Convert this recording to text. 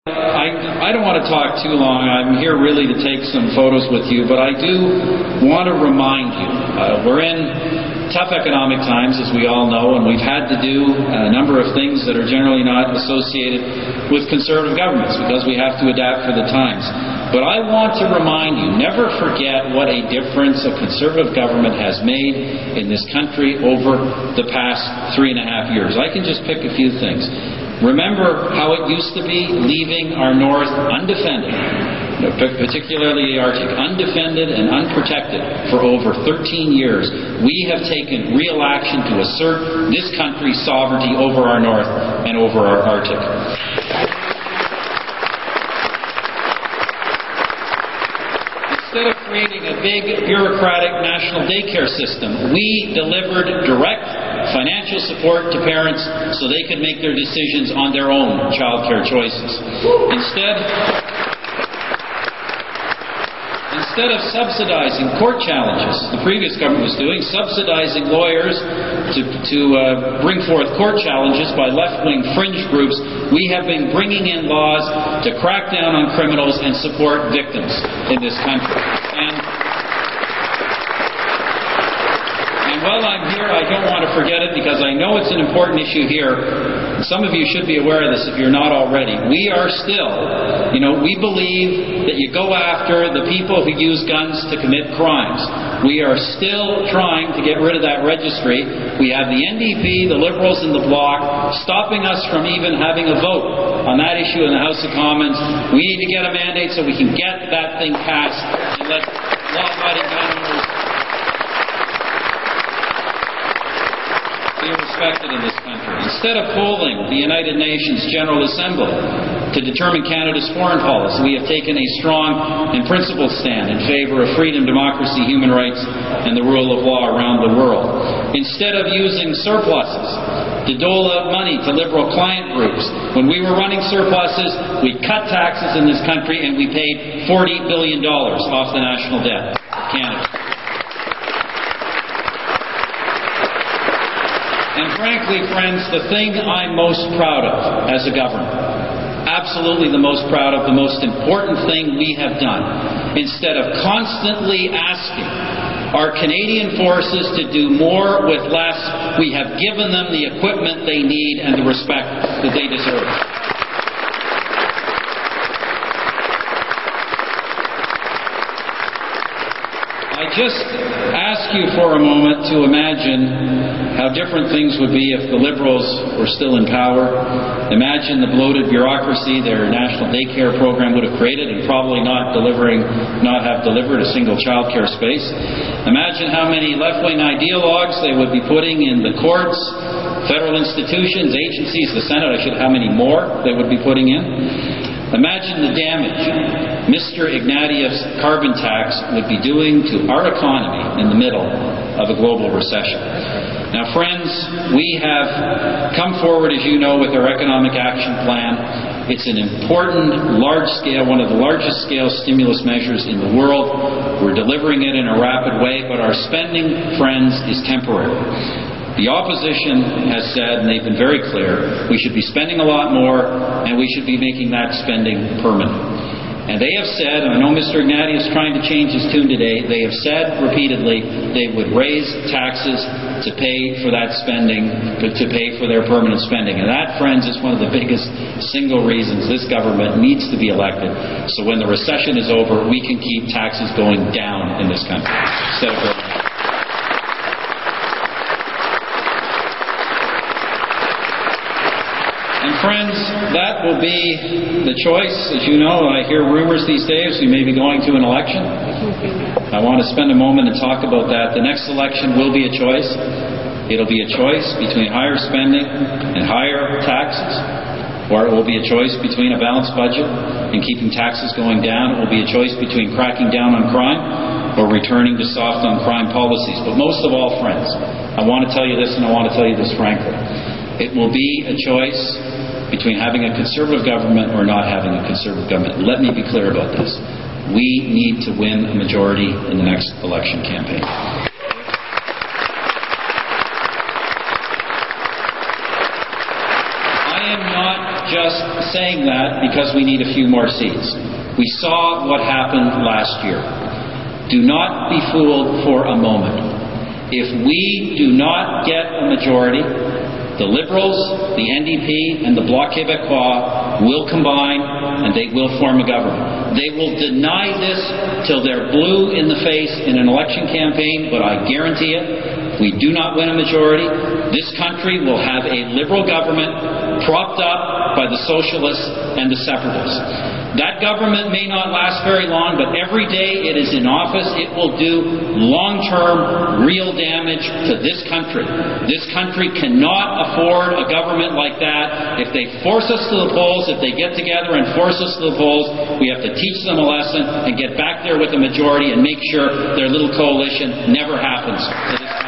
I don't want to talk too long. I'm here really to take some photos with you, but I do want to remind you, we're in tough economic times, as we all know, and we've had to do a number of things that are generally not associated with conservative governments because we have to adapt for the times. But I want to remind you, never forget what a difference a conservative government has made in this country over the past 3.5 years. I can just pick a few things. Remember how it used to be leaving our north undefended, particularly the Arctic, undefended and unprotected for over 13 years. We have taken real action to assert this country's sovereignty over our north and over our Arctic. Instead of creating a big bureaucratic national daycare system, we delivered direct financial support to parents so they could make their decisions on their own child care choices. Instead of subsidizing court challenges, the previous government was doing, subsidizing lawyers to bring forth court challenges by left-wing fringe groups, we have been bringing in laws to crack down on criminals and support victims in this country. And while I'm here, I don't want to forget it because I know it's an important issue here. Some of you should be aware of this if you're not already. We are still, we believe that you go after the people who use guns to commit crimes. We are still trying to get rid of that registry. We have the NDP, the Liberals, and the Bloc stopping us from even having a vote on that issue in the House of Commons. We need to get a mandate so we can get that thing passed and let law-abiding gun owners be respected in this country. Instead of polling the United Nations General Assembly to determine Canada's foreign policy, we have taken a strong and principled stand in favor of freedom, democracy, human rights, and the rule of law around the world. Instead of using surpluses to dole out money to liberal client groups, when we were running surpluses, we cut taxes in this country and we paid $40 billion off the national debt of Canada. And frankly, friends, the thing I'm most proud of as a government, absolutely the most proud of, the most important thing we have done, instead of constantly asking our Canadian forces to do more with less, we have given them the equipment they need and the respect that they deserve. I just ask you for a moment to imagine how different things would be if the Liberals were still in power. Imagine the bloated bureaucracy their national daycare program would have created and probably not have delivered a single child care space. Imagine how many left-wing ideologues they would be putting in the courts, federal institutions, agencies, the Senate, how many more they would be putting in. Imagine the damage Mr. Ignatieff's carbon tax would be doing to our economy in the middle of a global recession. Now, friends, we have come forward, as you know, with our economic action plan. It's an important, large-scale, one of the largest-scale stimulus measures in the world. We're delivering it in a rapid way, but our spending, friends, is temporary. The opposition has said, and they've been very clear, we should be spending a lot more, and we should be making that spending permanent. And they have said, and I know Mr. Ignatieff is trying to change his tune today, they have said repeatedly they would raise taxes to pay for that spending, to pay for their permanent spending. And that, friends, is one of the biggest single reasons this government needs to be elected. So when the recession is over, we can keep taxes going down in this country instead of going up. And friends, that will be the choice. As you know, I hear rumors these days we may be going to an election. I want to spend a moment and talk about that. The next election will be a choice. It'll be a choice between higher spending and higher taxes, or it will be a choice between a balanced budget and keeping taxes going down. It will be a choice between cracking down on crime or returning to soft on crime policies. But most of all, friends, I want to tell you this, and I want to tell you this frankly. It will be a choice between having a conservative government or not having a conservative government. Let me be clear about this. We need to win a majority in the next election campaign. I am not just saying that because we need a few more seats. We saw what happened last year. Do not be fooled for a moment. If we do not get a majority, the Liberals, the NDP, and the Bloc Québécois will combine and they will form a government. They will deny this till they're blue in the face in an election campaign, but I guarantee it, if we do not win a majority, this country will have a Liberal government propped up by the Socialists and the Separatists. That government may not last very long, but every day it is in office, it will do long-term, real damage to this country. This country cannot afford a government like that. If they force us to the polls, if they get together and force us to the polls, we have to teach them a lesson and get back there with a majority and make sure their little coalition never happens to this country.